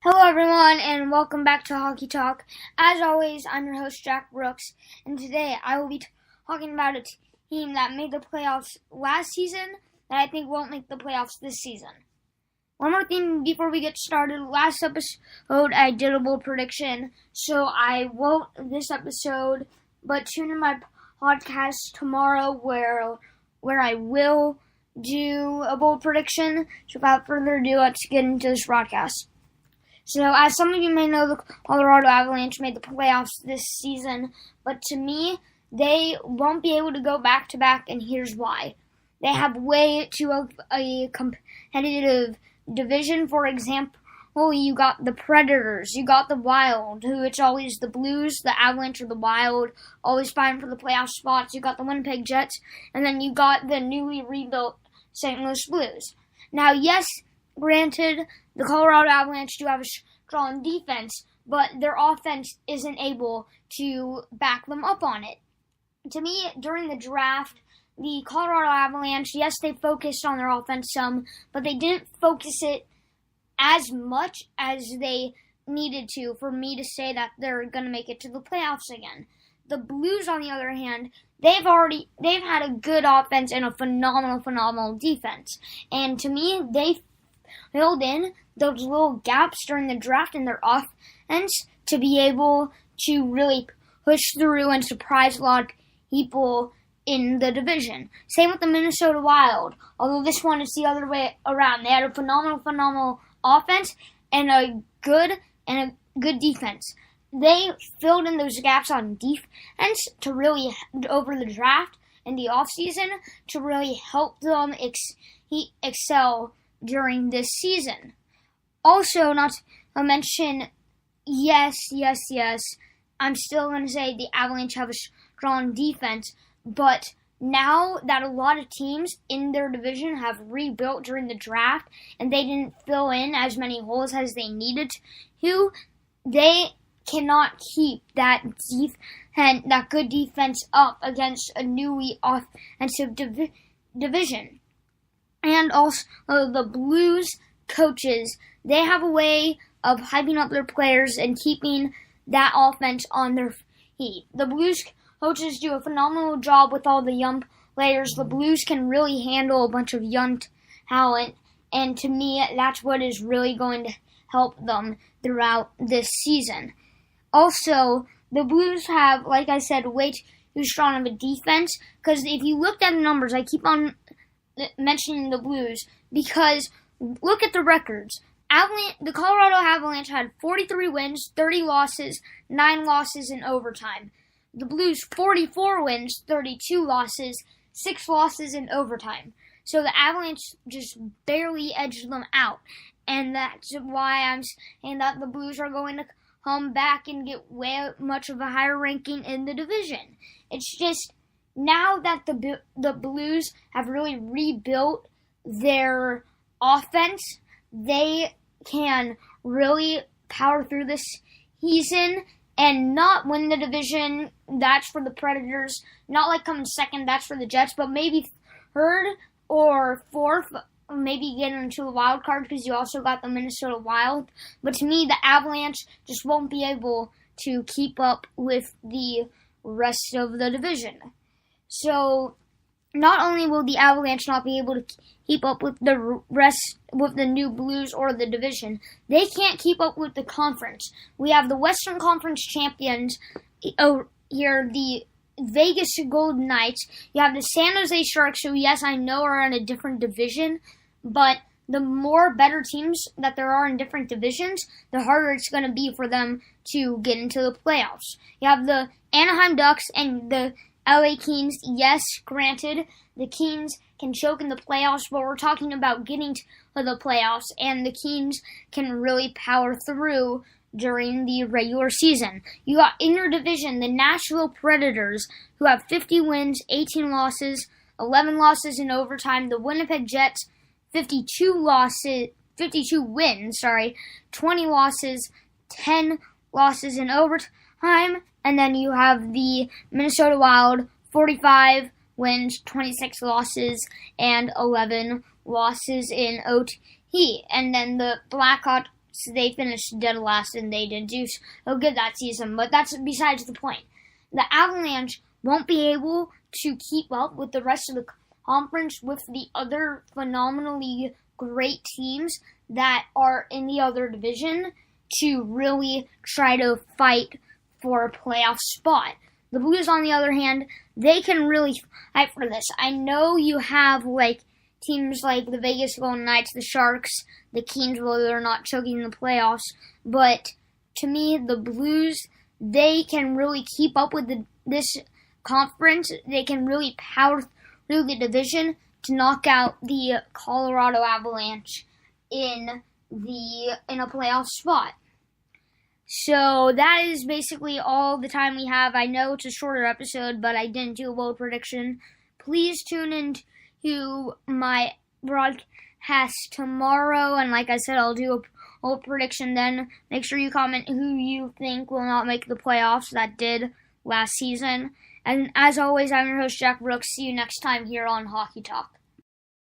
Hello everyone and welcome back to Hockey Talk. As always, I'm your host Jack Brooks, and today I will be talking about a team that made the playoffs last season that I think won't make the playoffs this season. One more thing before we get started. Last episode I did a bold prediction, so I won't this episode, but tune in my podcast tomorrow where I will do a bold prediction. So without further ado, let's get into this broadcast. So, as some of you may know, the Colorado Avalanche made the playoffs this season, but to me, they won't be able to go back-to-back, and here's why. They have way too of a competitive division. For example, you got the Predators, you got the Wild, who it's always the Blues, the Avalanche, or the Wild, always fighting for the playoff spots. You got the Winnipeg Jets, and then you got the newly rebuilt St. Louis Blues. Now, yes, granted, the Colorado Avalanche do have a strong defense, but their offense isn't able to back them up on it. To me, during the draft, the Colorado Avalanche, yes, they focused on their offense some, but they didn't focus it as much as they needed to for me to say that they're going to make it to the playoffs again. The Blues, on the other hand, they've had a good offense and a phenomenal defense. And to me, they filled in those little gaps during the draft in their offense to be able to really push through and surprise a lot of people in the division. Same with the Minnesota Wild, although this one is the other way around. They had a phenomenal offense and a good defense. They filled in those gaps on defense to really, over the draft and the offseason, to really help them excel during this season. Also, not to mention, yes, I'm still going to say the Avalanche have a strong defense, but now that a lot of teams in their division have rebuilt during the draft and they didn't fill in as many holes as they needed to, they cannot keep that good defense up against a newly offensive division. And also, the Blues coaches, they have a way of hyping up their players and keeping that offense on their feet. The Blues coaches do a phenomenal job with all the young players. The Blues can really handle a bunch of young talent, and to me, that's what is really going to help them throughout this season. Also, the Blues have, like I said, way too strong of a defense, because if you looked at the numbers, I keep on mentioning the Blues because look at the records. The Colorado Avalanche had 43 wins, 30 losses, 9 losses in overtime. The Blues, 44 wins, 32 losses, 6 losses in overtime. So the Avalanche just barely edged them out. And that's why I'm saying that the Blues are going to come back and get way much of a higher ranking in the division. It's just now that the Blues have really rebuilt their offense, they can really power through this season and not win the division. That's for the Predators. Not like coming second, that's for the Jets, but maybe third or fourth, maybe get into the wild card because you also got the Minnesota Wild. But to me, the Avalanche just won't be able to keep up with the rest of the division. So, not only will the Avalanche not be able to keep up with the rest, with the new Blues or the division, they can't keep up with the conference. We have the Western Conference champions here, the Vegas Golden Knights. You have the San Jose Sharks, who, yes, I know are in a different division, but the more better teams that there are in different divisions, the harder it's going to be for them to get into the playoffs. You have the Anaheim Ducks and the LA Kings. Yes, granted, the Kings can choke in the playoffs, but we're talking about getting to the playoffs, and the Kings can really power through during the regular season. You got in your division the Nashville Predators, who have 50 wins, 18 losses, 11 losses in overtime. The Winnipeg Jets, 52 wins, 20 losses, 10 losses in overtime. And then you have the Minnesota Wild, 45 wins, 26 losses, and 11 losses in OT. And then the Blackhawks they finished dead last and they didn't do so good that season, but that's besides the point. The Avalanche won't be able to keep up with the rest of the conference with the other phenomenally great teams that are in the other division to really try to fight for a playoff spot. The Blues, on the other hand, they can really fight for this. I know you have teams like the Vegas Golden Knights, the Sharks, the Kings, where they're not choking the playoffs, but to me, the Blues, they can really keep up with this conference. They can really power through the division to knock out the Colorado Avalanche in a playoff spot. So that is basically all the time we have. I know it's a shorter episode, but I didn't do a bold prediction. Please tune in to my broadcast tomorrow, and like I said, I'll do a bold prediction then. Make sure you comment who you think will not make the playoffs that did last season. And as always, I'm your host, Jack Brooks. See you next time here on Hockey Talk.